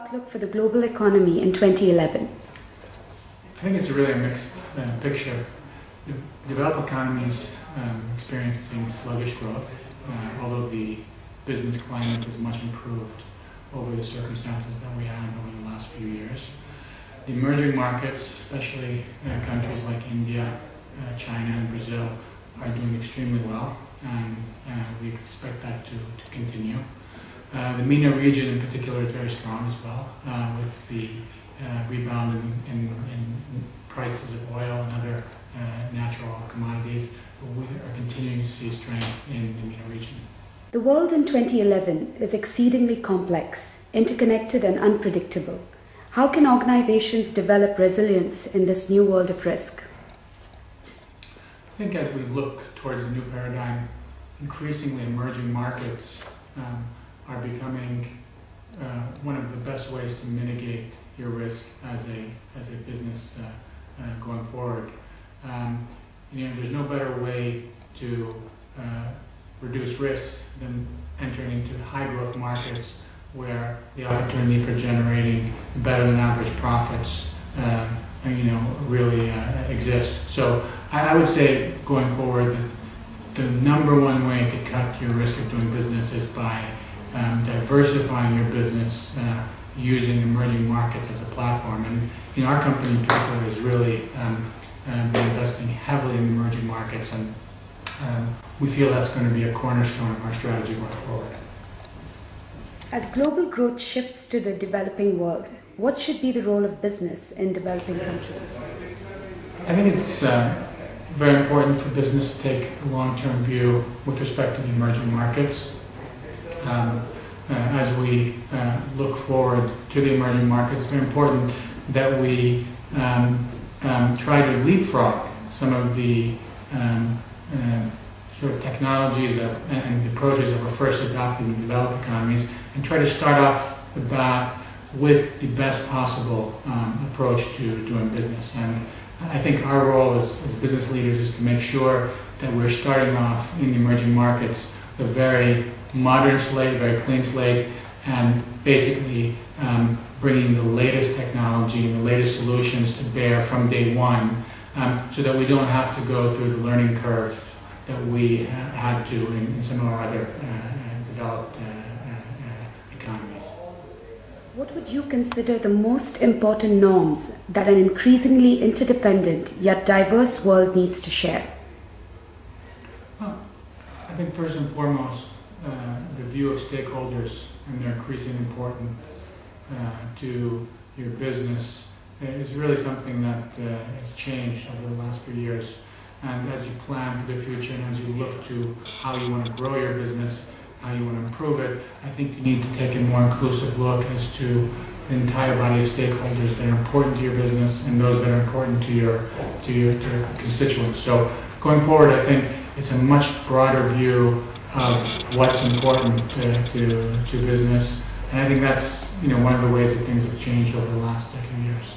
outlook for the global economy in 2011? I think it's really a mixed picture. The developed economies experiencing sluggish growth, although the business climate is much improved over the circumstances that we had over the last few years. The emerging markets, especially countries like India, China and Brazil, are doing extremely well, and we expect that to continue. The MENA region in particular is very strong as well, with the rebound in prices of oil and other natural commodities. We are continuing to see strength in the MENA region. The world in 2011 is exceedingly complex, interconnected and unpredictable. How can organizations develop resilience in this new world of risk? I think as we look towards the new paradigm, increasingly emerging markets are becoming one of the best ways to mitigate your risk as a business going forward. There's no better way to reduce risk than entering into high growth markets where the opportunity for generating better than average profits really exist. So I would say going forward the number one way to cut your risk of doing business is by diversifying your business using emerging markets as a platform. And our company in particular has really been investing heavily in emerging markets, and we feel that's going to be a cornerstone of our strategy going forward. As global growth shifts to the developing world, what should be the role of business in developing countries? I think it's very important for business to take a long-term view with respect to the emerging markets. As we look forward to the emerging markets, it's very important that we try to leapfrog some of the sort of technologies and the approaches that were first adopted in developed economies, and try to start off the bat with the best possible approach to doing business. And I think our role as business leaders is to make sure that we're starting off in the emerging markets with a very modern slate, very clean slate, and basically bringing the latest technology and the latest solutions to bear from day one, so that we don't have to go through the learning curve that we had to in some of our other developed economies. What would you consider the most important norms that an increasingly interdependent yet diverse world needs to share? Well, I think first and foremost, the view of stakeholders and their increasing importance to your business is really something that has changed over the last few years. And as you plan for the future and as you look to how you want to grow your business, how you want to improve it, I think you need to take a more inclusive look as to the entire body of stakeholders that are important to your business and those that are important to your constituents. So going forward, I think it's a much broader view of what's important to business, and I think that's one of the ways that things have changed over the last few years.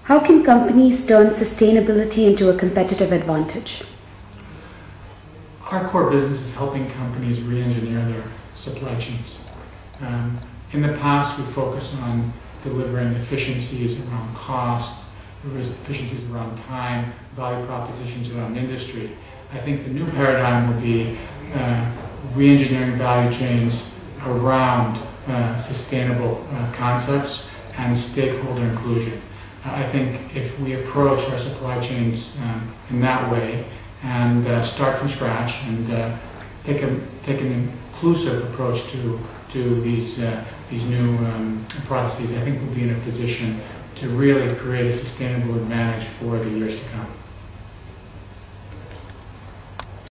How can companies turn sustainability into a competitive advantage? Our core business is helping companies re-engineer their supply chains. In the past, we focused on delivering efficiencies around cost, efficiencies around time, value propositions around industry. I think the new paradigm will be re-engineering value chains around sustainable concepts and stakeholder inclusion. I think if we approach our supply chains in that way and start from scratch and take an inclusive approach to these new processes, I think we'll be in a position to really create a sustainable advantage for the years to come.